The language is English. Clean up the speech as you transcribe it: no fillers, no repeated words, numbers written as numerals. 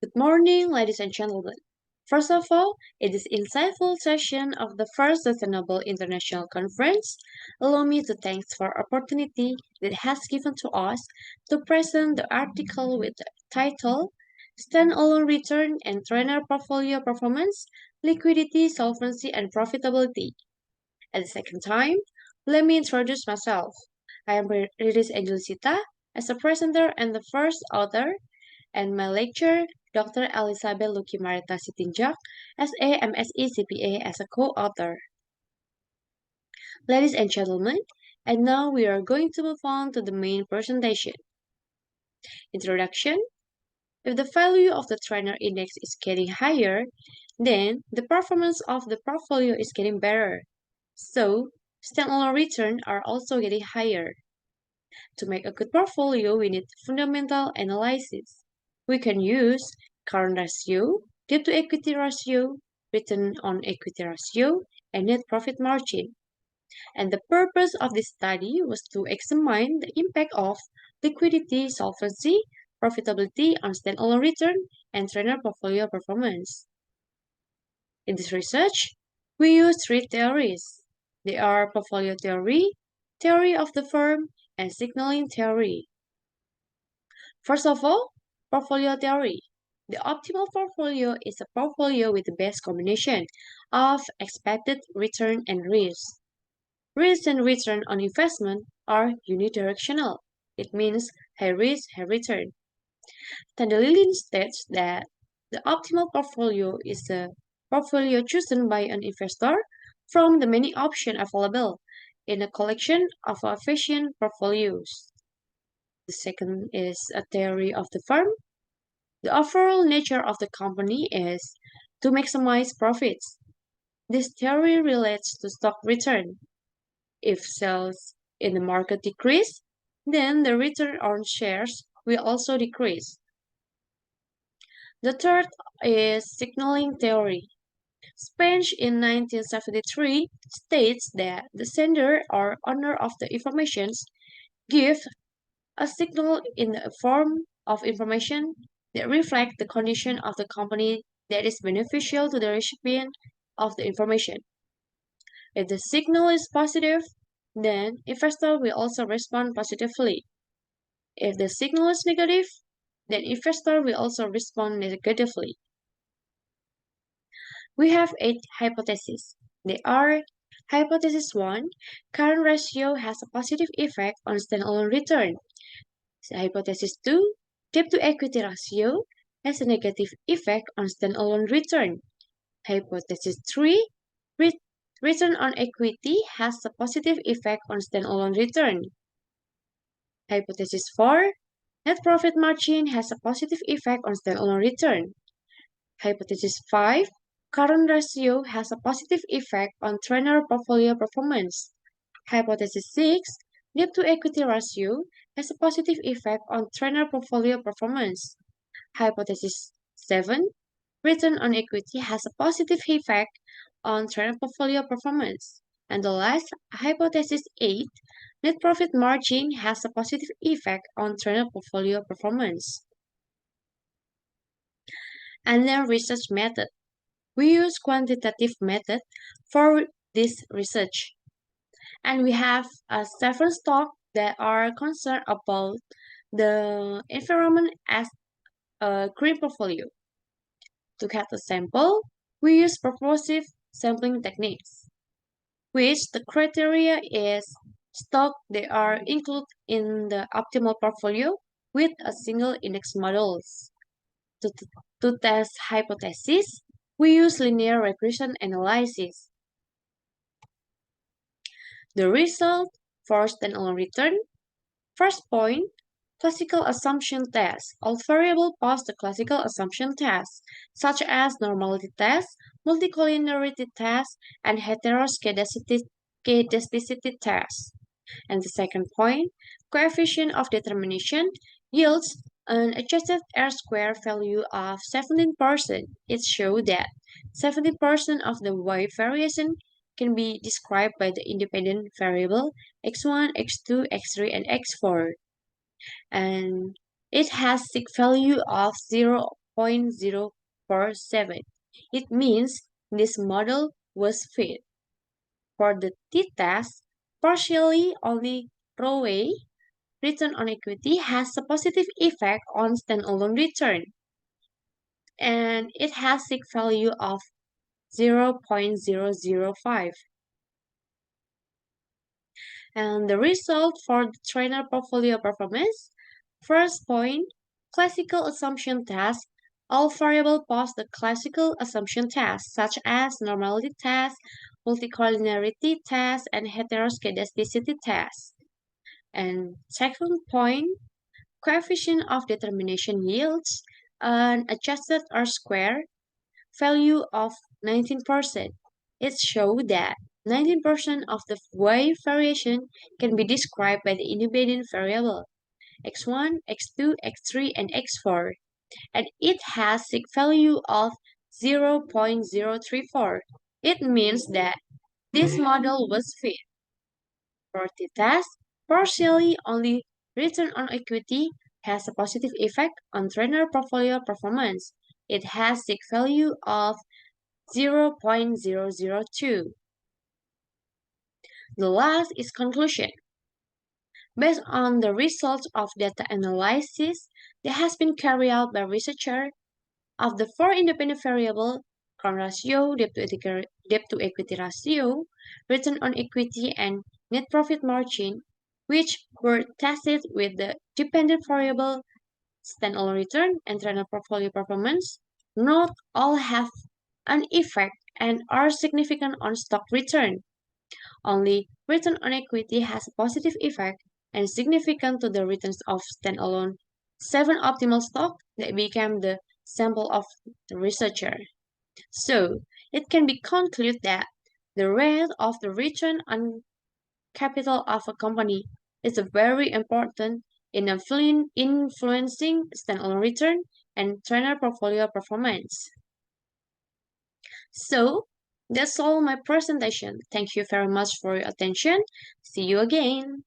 Good morning, ladies and gentlemen. First of all, in this insightful session of the first Sustainable International Conference, allow me to thank for opportunity that has given to us to present the article with the title Stand-alone Return and Treynor Portfolio Performance, Liquidity, Solvency, and Profitability. At the second time, let me introduce myself. I am Riries Angelishita as a presenter and the first author, and my lecturer, Dr. Elizabeth Luki Maretha Sitinjak, SA M.Si CPA as a co-author. Ladies and gentlemen, and now we are going to move on to the main presentation. Introduction. If the value of the Treynor index is getting higher, then the performance of the portfolio is getting better. So, standalone returns are also getting higher. To make a good portfolio, we need fundamental analysis. We can use current ratio, debt to equity ratio, return on equity ratio, and net profit margin. And the purpose of this study was to examine the impact of liquidity, solvency, profitability on standalone return, and Treynor portfolio performance. In this research, we use three theories. They are portfolio theory, theory of the firm, and signaling theory. First of all, portfolio theory. The optimal portfolio is a portfolio with the best combination of expected return and risk. Risk and return on investment are unidirectional. It means high risk, high return. Tandelilin states that the optimal portfolio is a portfolio chosen by an investor from the many options available in a collection of efficient portfolios. The second is a theory of the firm. The overall nature of the company is to maximize profits. This theory relates to stock return. If sales in the market decrease, then the return on shares will also decrease. The third is signaling theory. Spence in 1973 states that the sender or owner of the information gives a signal in the form of information that reflect the condition of the company that is beneficial to the recipient of the information. If the signal is positive, then investor will also respond positively. If the signal is negative, then investor will also respond negatively. We have 8 hypotheses. They are Hypothesis 1, current ratio has a positive effect on standalone return. Hypothesis 2, debt to equity ratio has a negative effect on standalone return. Hypothesis 3, return on equity has a positive effect on standalone return. Hypothesis 4, net profit margin has a positive effect on standalone return. Hypothesis 5, current ratio has a positive effect on Treynor portfolio performance. Hypothesis 6, debt to equity ratio has a positive effect on Treynor portfolio performance. Hypothesis 7, return on equity has a positive effect on Treynor portfolio performance. And the last, hypothesis 8, net profit margin has a positive effect on Treynor portfolio performance. And then research method. We use quantitative method for this research. And we have 7 stocks that are concerned about the environment as a green portfolio. To get a sample, we use purposive sampling techniques, which the criteria is stock that are included in the optimal portfolio with a single index models. To test hypotheses, we use linear regression analysis. The result for standalone return. First point, classical assumption test. All variables pass the classical assumption test, such as normality test, multicollinearity test, and heteroscedasticity test. And the second point, coefficient of determination yields an adjusted R-square value of 17%. It shows that 70% of the Y variation can be described by the independent variable x1, x2, x3, and x4. And it has sig value of 0.047. It means this model was fit. For the t-test, partially only ROE, return on equity, has a positive effect on standalone return, and it has sig value of 0.005. And the result for the trainer portfolio performance, first point, classical assumption test. All variables pass the classical assumption test, such as normality test, multicollinearity test, and heteroscedasticity test. And second point, coefficient of determination yields an adjusted R-square value of 19%. It shows that 19% of the wave variation can be described by the independent variable x1, x2, x3, and x4, and it has sig value of 0.034. It means that this model was fit for the test. Partially only return on equity has a positive effect on trainer portfolio performance. It has sig value of 0.002. The last is conclusion. Based on the results of data analysis that has been carried out by researchers of the four independent variables, current ratio, debt to equity ratio, return on equity, and net profit margin, which were tested with the dependent variable standalone return and trainer portfolio performance, not all have an effect and are significant on stock return. Only return on equity has a positive effect and significant to the returns of standalone 7 optimal stock that became the sample of the researcher. So, it can be concluded that the rate of the return on capital of a company is very important in influencing standalone return and trainer portfolio performance. So, that's all my presentation. Thank you very much for your attention. See you again.